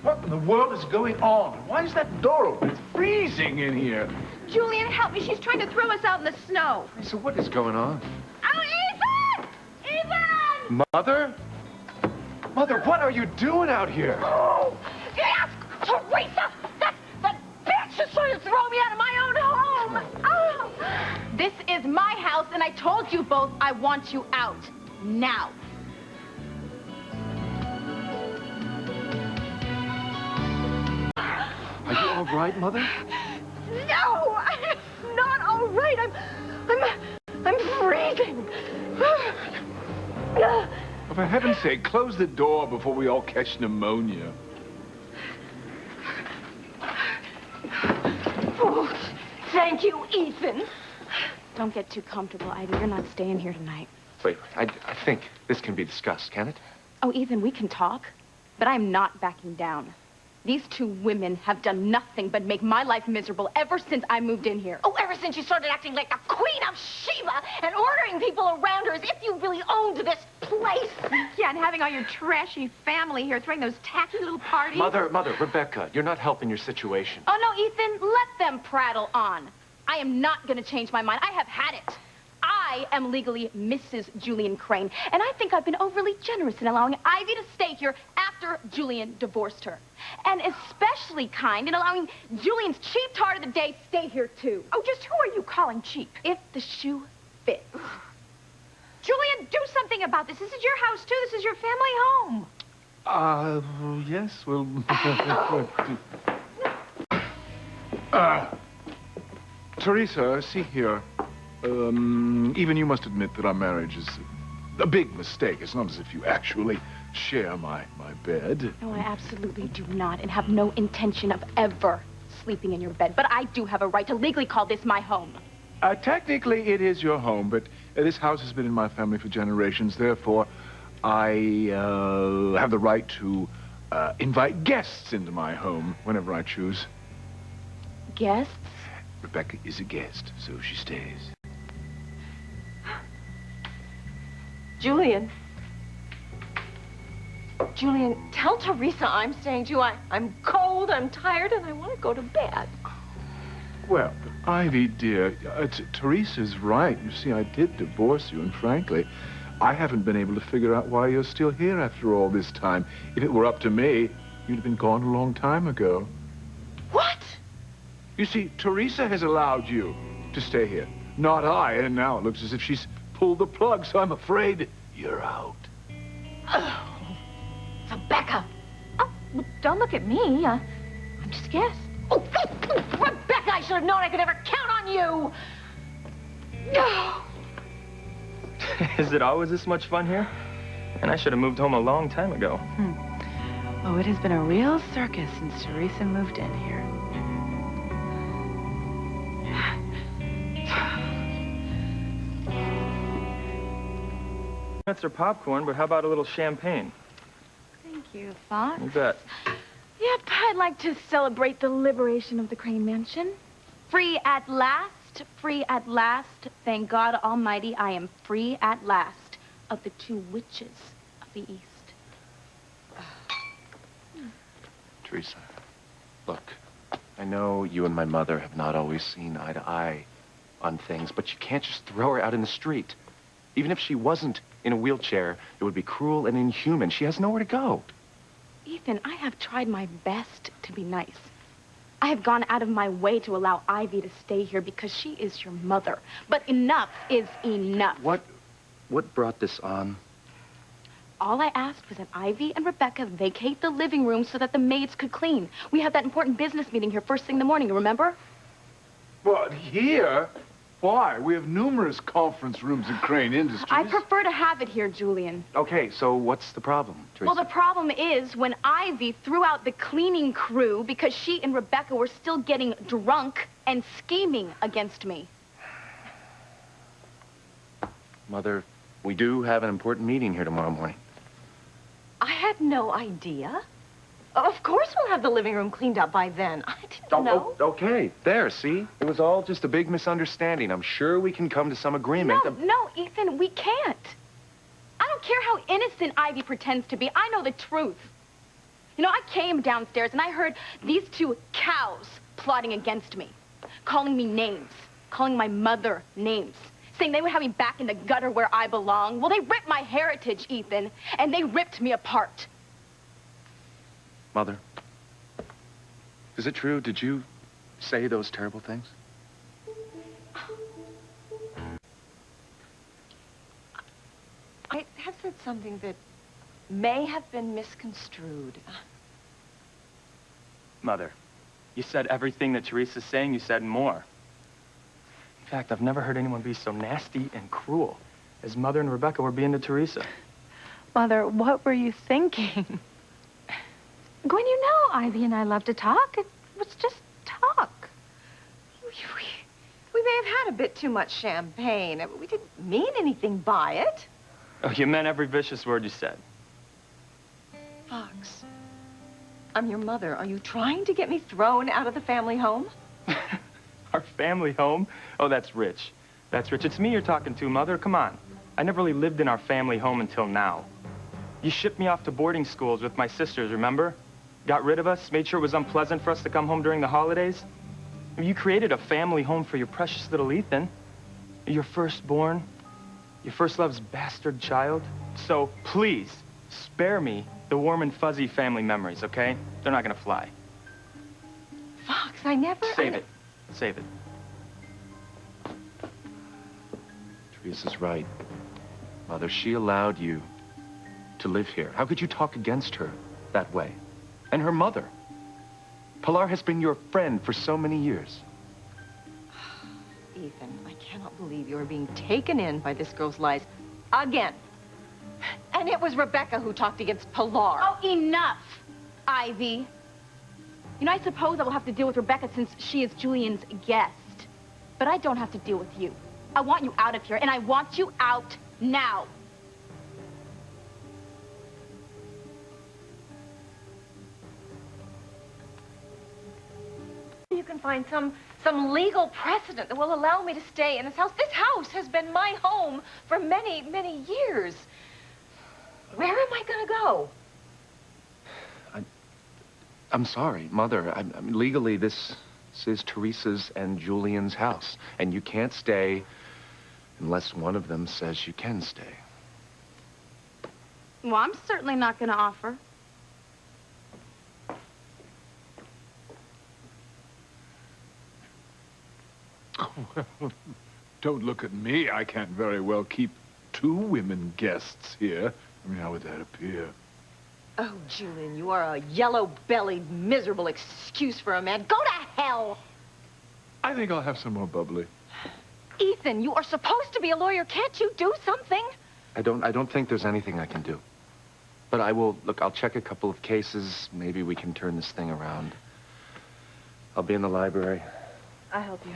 What in the world is going on? Why is that door open? It's freezing in here. Julian, help me. She's trying to throw us out in the snow. Teresa, what is going on? Oh, Ethan! Ethan! Mother? Mother, what are you doing out here? Oh, yes! Teresa! That bitch is trying to throw me out of my own home! Oh. This is my house, and I told you both I want you out. Now. Are you all right, Mother? No, I'm not all right. I'm freezing. Oh, for heaven's sake, close the door before we all catch pneumonia. Oh, thank you, Ethan. Don't get too comfortable, Ivy. You're not staying here tonight. Wait, I think this can be discussed, can it? Oh, Ethan, we can talk, but I'm not backing down. These two women have done nothing but make my life miserable ever since I moved in here. Oh, ever since you started acting like the Queen of Sheba and ordering people around her as if you really owned this place. Yeah, and having all your trashy family here throwing those tacky little parties. Mother, Rebecca, you're not helping your situation. Oh, no, Ethan, let them prattle on. I am not going to change my mind. I have had it. I am legally Mrs. Julian Crane, and I think I've been overly generous in allowing Ivy to stay here after Julian divorced her. And especially kind in allowing Julian's cheap tart of the day stay here, too. Oh, just who are you calling cheap? If the shoe fits. Julian, do something about this. This is your house, too. This is your family home. Yes, well... Teresa, see here. Even you must admit that our marriage is a big mistake. It's not as if you actually share my bed. No, I absolutely do not, and have no intention of ever sleeping in your bed. But I do have a right to legally call this my home. Technically, it is your home, but this house has been in my family for generations. Therefore, I have the right to invite guests into my home whenever I choose. Guests? Rebecca is a guest, so she stays. Julian, tell Teresa I'm staying too. I'm cold, I'm tired, and I want to go to bed. Well, Ivy, dear, Teresa's right. You see, I did divorce you, and frankly, I haven't been able to figure out why you're still here after all this time. If it were up to me, you'd have been gone a long time ago. What? You see, Teresa has allowed you to stay here, not I, and now it looks as if she's pulled the plug, so I'm afraid you're out. Oh, Rebecca. Oh, well, don't look at me. I'm just a guest. Oh, Rebecca, I should have known I could never count on you. No. Is it always this much fun here? And I should have moved home a long time ago. Oh, it has been a real circus since Teresa moved in here. Nuts or popcorn, but how about a little champagne? Thank you, Fox. You bet. Yep, I'd like to celebrate the liberation of the Crane Mansion. Free at last, free at last. Thank God Almighty, I am free at last of the two witches of the East. Teresa, look, I know you and my mother have not always seen eye to eye on things, but you can't just throw her out in the street. Even if she wasn't in a wheelchair, it would be cruel and inhuman. She has nowhere to go. Ethan, I have tried my best to be nice. I have gone out of my way to allow Ivy to stay here because she is your mother. But enough is enough. What brought this on? All I asked was that Ivy and Rebecca vacate the living room so that the maids could clean. We had that important business meeting here first thing in the morning, you remember? But here? Why? We have numerous conference rooms in Crane Industries. I prefer to have it here, Julian. Okay, so what's the problem, Teresa? Well, the problem is when Ivy threw out the cleaning crew because she and Rebecca were still getting drunk and scheming against me. Mother, we do have an important meeting here tomorrow morning. I had no idea. Of course we'll have the living room cleaned up by then. I didn't know. Okay, there, see? It was all just a big misunderstanding. I'm sure we can come to some agreement. No, Ethan, we can't. I don't care how innocent Ivy pretends to be. I know the truth. You know, I came downstairs and I heard these two cows plotting against me, calling me names, calling my mother names, saying they would have me back in the gutter where I belong. Well, they ripped my heritage, Ethan, and they ripped me apart. Mother, is it true? Did you say those terrible things? I have said something that may have been misconstrued. Mother, you said everything that Teresa's saying, you said more. In fact, I've never heard anyone be so nasty and cruel as Mother and Rebecca were being to Teresa. Mother, what were you thinking? Gwen, you know Ivy and I love to talk. It was just talk. We may have had a bit too much champagne. We didn't mean anything by it. Oh, you meant every vicious word you said. Fox, I'm your mother. Are you trying to get me thrown out of the family home? Our family home? Oh, that's rich. That's rich. It's me you're talking to, Mother. Come on. I never really lived in our family home until now. You shipped me off to boarding schools with my sisters, remember? Got rid of us, made sure it was unpleasant for us to come home during the holidays. You created a family home for your precious little Ethan. Your firstborn. Your first love's bastard child. So, please, spare me the warm and fuzzy family memories, okay? They're not gonna fly. Fox, I never... Save it. Save it. Teresa's right. Mother, she allowed you to live here. How could you talk against her that way? And her mother. Pilar has been your friend for so many years. Ethan, I cannot believe you are being taken in by this girl's lies again. And it was Rebecca who talked against Pilar. Oh, enough, Ivy. You know, I suppose I will have to deal with Rebecca since she is Julian's guest. But I don't have to deal with you. I want you out of here, and I want you out now. You can find some legal precedent that will allow me to stay in this house. This house has been my home for many, many years. Where am I going to go? I'm sorry, Mother. I mean, legally, this is Teresa's and Julian's house. And you can't stay unless one of them says you can stay. Well, I'm certainly not going to offer. Well, don't look at me. I can't very well keep two women guests here. I mean, how would that appear? Oh, Julian, you are a yellow-bellied, miserable excuse for a man. Go to hell! I think I'll have some more bubbly. Ethan, you are supposed to be a lawyer. Can't you do something? I don't think there's anything I can do. But I will, look, I'll check a couple of cases. Maybe we can turn this thing around. I'll be in the library. I'll help you.